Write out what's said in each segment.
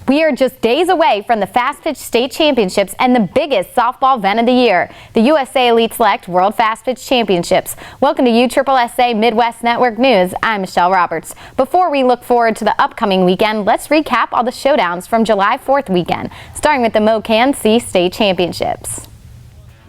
We are just days away from the Fast Pitch State Championships and the biggest softball event of the year, the USA Elite Select World Fast Pitch Championships. Welcome to USSSA Midwest Network News. I'm Michelle Roberts. Before we look forward to the upcoming weekend, let's recap all the showdowns from July 4th weekend, starting with the MoKan-C State Championships.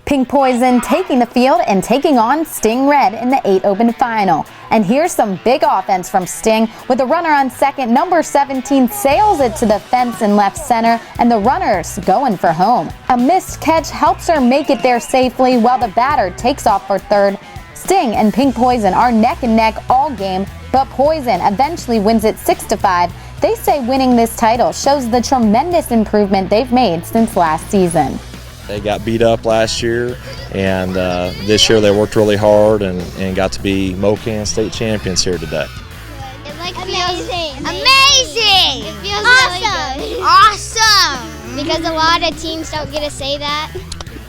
Pink Poison taking the field and taking on Sting Red in the 8 Open Final. And here's some big offense from Sting with a runner on second. Number 17 sails it to the fence in left center, and the runner's going for home. A missed catch helps her make it there safely while the batter takes off for third. Sting and Pink Poison are neck and neck all game, but Poison eventually wins it 6-5. They say winning this title shows the tremendous improvement they've made since last season. They got beat up last year, and this year they worked really hard and got to be MoKan State champions here today. It feels amazing! It feels awesome! Really good. Awesome! Because a lot of teams don't get to say that.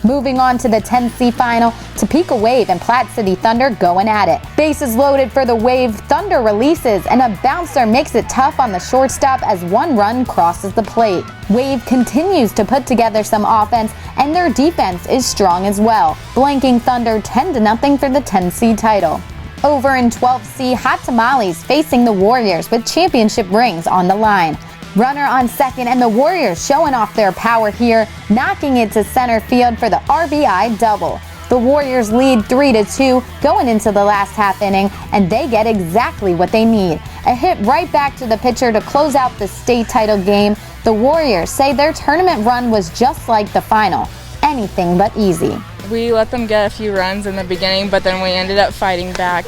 Moving on to the 10C final, Topeka Wave and Platte City Thunder going at it. Bases loaded for the Wave, Thunder releases, and a bouncer makes it tough on the shortstop as one run crosses the plate. Wave continues to put together some offense, and their defense is strong as well, blanking Thunder 10-0 for the 10C title. Over in 12C, Hot Tamales facing the Warriors with championship rings on the line. Runner on second, and the Warriors showing off their power here, knocking it to center field for the RBI double. The Warriors lead 3-2 going into the last half inning, and they get exactly what they need. A hit right back to the pitcher to close out the state title game. The Warriors say their tournament run was just like the final, anything but easy. We let them get a few runs in the beginning, but then we ended up fighting back,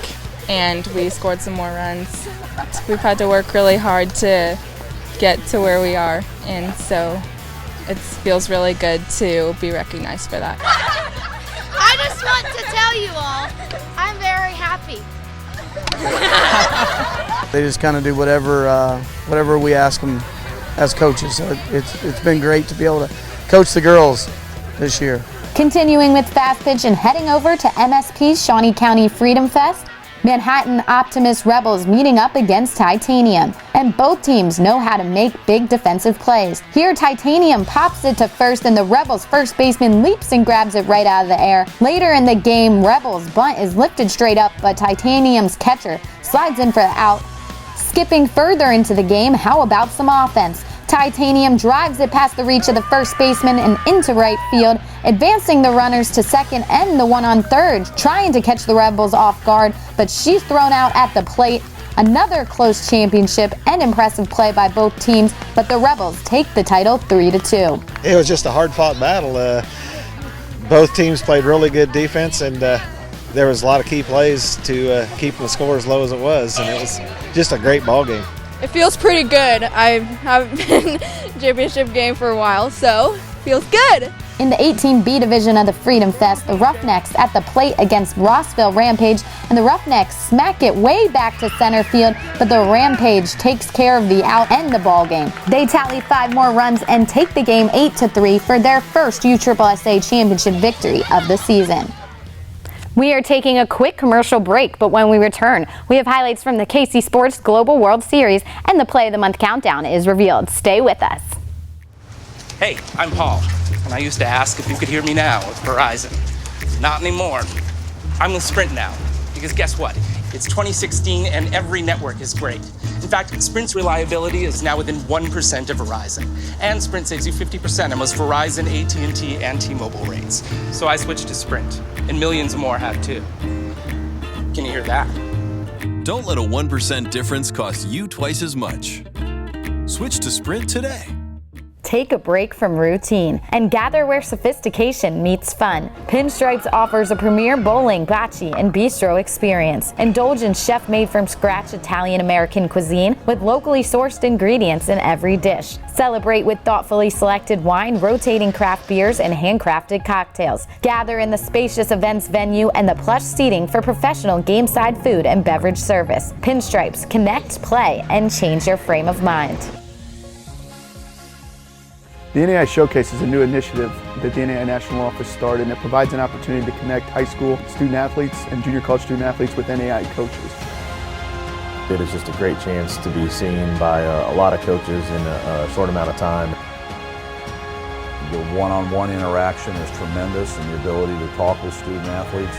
and we scored some more runs. We've had to work really hard to get to where we are, and so it feels really good to be recognized for that. I just want to tell you all, I'm very happy. They just kind of do whatever we ask them as coaches. So it's been great to be able to coach the girls this year. Continuing with Fast Pitch and heading over to MSP's Shawnee County Freedom Fest, Manhattan Optimist Rebels meeting up against Titanium, and both teams know how to make big defensive plays. Here, Titanium pops it to first, and the Rebels' first baseman leaps and grabs it right out of the air. Later in the game, Rebels' bunt is lifted straight up, but Titanium's catcher slides in for the out. Skipping further into the game, how about some offense? Titanium drives it past the reach of the first baseman and into right field, advancing the runners to second and the one on third, trying to catch the Rebels off guard, but she's thrown out at the plate. Another close championship and impressive play by both teams, but the Rebels take the title 3-2. It was just a hard-fought battle. Both teams played really good defense, and there was a lot of key plays to keep the score as low as it was, and it was just a great ball game. It feels pretty good. I haven't been championship game for a while, so it feels good. In the 18B division of the Freedom Fest, the Roughnecks at the plate against Rossville Rampage, and the Roughnecks smack it way back to center field, but the Rampage takes care of the out and the ball game. They tally 5 more runs and take the game 8-3 for their first USSSA championship victory of the season. We are taking a quick commercial break, but when we return, we have highlights from the KC Sports Global World Series, and the Play of the Month countdown is revealed. Stay with us. Hey, I'm Paul, and I used to ask if you could hear me now with Verizon. Not anymore. I'm with Sprint now, because guess what? It's 2016 and every network is great. In fact, Sprint's reliability is now within 1% of Verizon. And Sprint saves you 50% on most Verizon, AT&T, and T-Mobile rates. So I switched to Sprint, and millions more have too. Can you hear that? Don't let a 1% difference cost you twice as much. Switch to Sprint today. Take a break from routine and gather where sophistication meets fun. Pinstripes offers a premier bowling, bocce, and bistro experience. Indulge in chef-made from scratch Italian-American cuisine with locally sourced ingredients in every dish. Celebrate with thoughtfully selected wine, rotating craft beers, and handcrafted cocktails. Gather in the spacious events venue and the plush seating for professional game-side food and beverage service. Pinstripes, connect, play, and change your frame of mind. The NAI Showcase is a new initiative that the NAI National Office started, and it provides an opportunity to connect high school student athletes and junior college student athletes with NAI coaches. It is just a great chance to be seen by a lot of coaches in a short amount of time. The one-on-one interaction is tremendous, and the ability to talk with student athletes.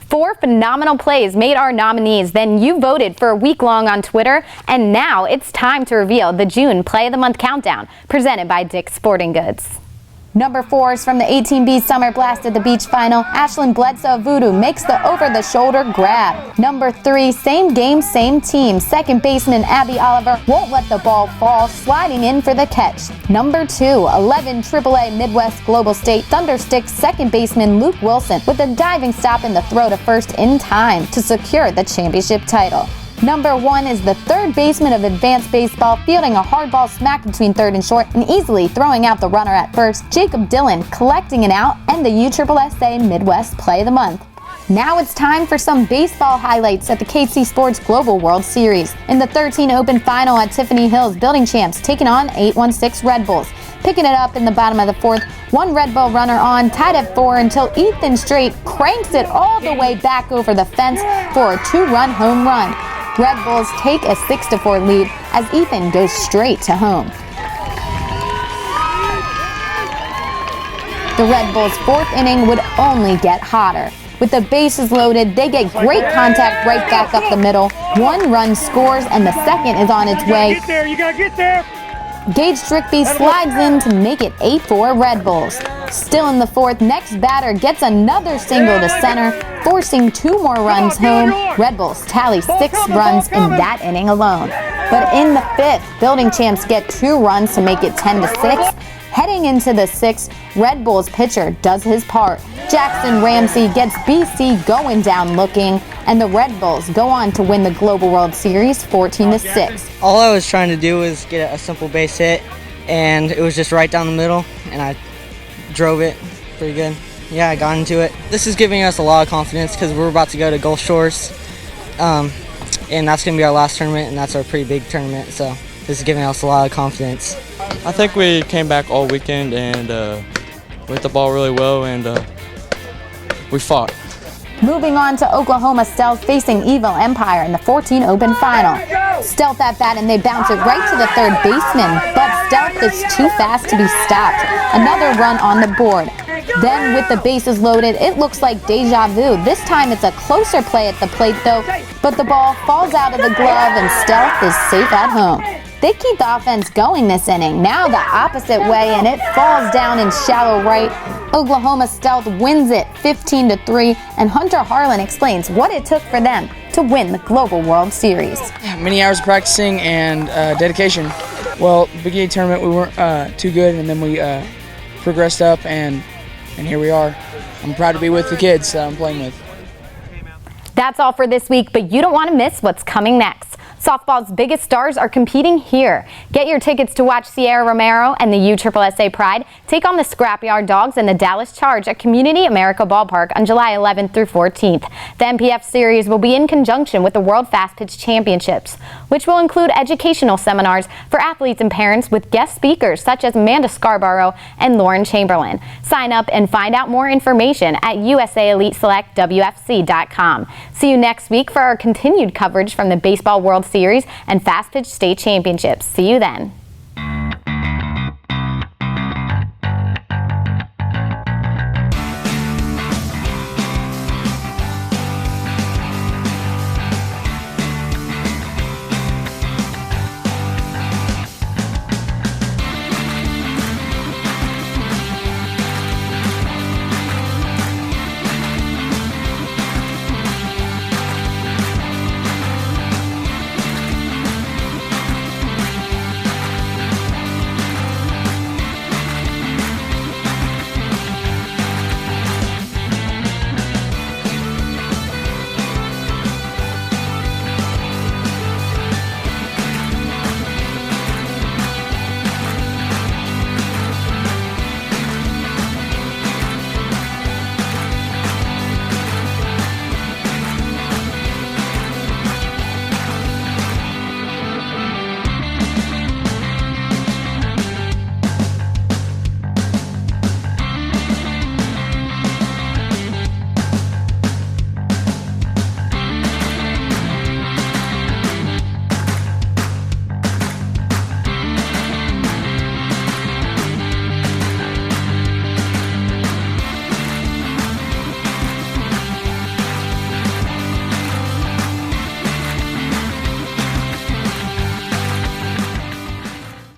Four phenomenal plays made our nominees. Then you voted for a week long on Twitter, and now it's time to reveal the June Play of the Month countdown, presented by Dick's Sporting Goods. Number 4 is from the 18B Summer Blast at the Beach Final. Ashlyn Bledsoe of Voodoo makes the over-the-shoulder grab. Number 3, same game, same team. Second baseman Abby Oliver won't let the ball fall, sliding in for the catch. Number 2, 11 AAA Midwest Global State Thundersticks second baseman Luke Wilson with a diving stop in the throw to first in time to secure the championship title. Number 1 is the third baseman of advanced baseball, fielding a hard ball smack between third and short and easily throwing out the runner at first, Jacob Dillon collecting an out, and the USSSA Midwest Play of the Month. Now it's time for some baseball highlights at the KC Sports Global World Series. In the 13 Open Final at Tiffany Hills, building champs taking on 816 Red Bulls. Picking it up in the bottom of the 4th, one Red Bull runner on, tied at 4 until Ethan Strait cranks it all the way back over the fence for a 2-run home run. Red Bulls take a 6-4 lead as Ethan goes straight to home. The Red Bulls' 4th inning would only get hotter. With the bases loaded, they get great contact right back up the middle. 1 run scores and the second is on its way. Get there, you gotta get there. Gage Strickby slides in to make it 8-4 Red Bulls. Still in the 4th, next batter gets another single to center, forcing 2 more runs home. Red Bulls tally 6 runs in that inning alone. But in the 5th, building champs get 2 runs to make it 10-6. Heading into the 6th, Red Bulls pitcher does his part. Jackson Ramsey gets BC going down looking, and the Red Bulls go on to win the Global World Series 14-6. All I was trying to do was get a simple base hit, and it was just right down the middle, and I drove it pretty good. Yeah, I got into it. This is giving us a lot of confidence because we're about to go to Gulf Shores, and that's going to be our last tournament, and that's our pretty big tournament, so this is giving us a lot of confidence. I think we came back all weekend and we hit the ball really well, and we fought. Moving on to Oklahoma Stealth facing Evil Empire in the 14 Open Final. Stealth at bat and they bounce it right to the third baseman, but Stealth is too fast to be stopped. Another run on the board. Then with the bases loaded, it looks like deja vu. This time it's a closer play at the plate though, but the ball falls out of the glove and Stealth is safe at home. They keep the offense going this inning, now the opposite way, and it falls down in shallow right. Oklahoma Stealth wins it 15-3, and Hunter Harlan explains what it took for them to win the Global World Series. Many hours of practicing and dedication. Well, beginning tournament we weren't too good, and then we progressed up, and here we are. I'm proud to be with the kids that I'm playing with. That's all for this week, but you don't want to miss what's coming next. Softball's biggest stars are competing here. Get your tickets to watch Sierra Romero and the USSSA Pride take on the Scrapyard Dogs and the Dallas Charge at Community America Ballpark on July 11th through 14th. The MPF series will be in conjunction with the World Fast Pitch Championships, which will include educational seminars for athletes and parents with guest speakers such as Amanda Scarborough and Lauren Chamberlain. Sign up and find out more information at USAEliteSelectWFC.com. See you next week for our continued coverage from the Baseball World Series and Fast Pitch State Championships. See you then.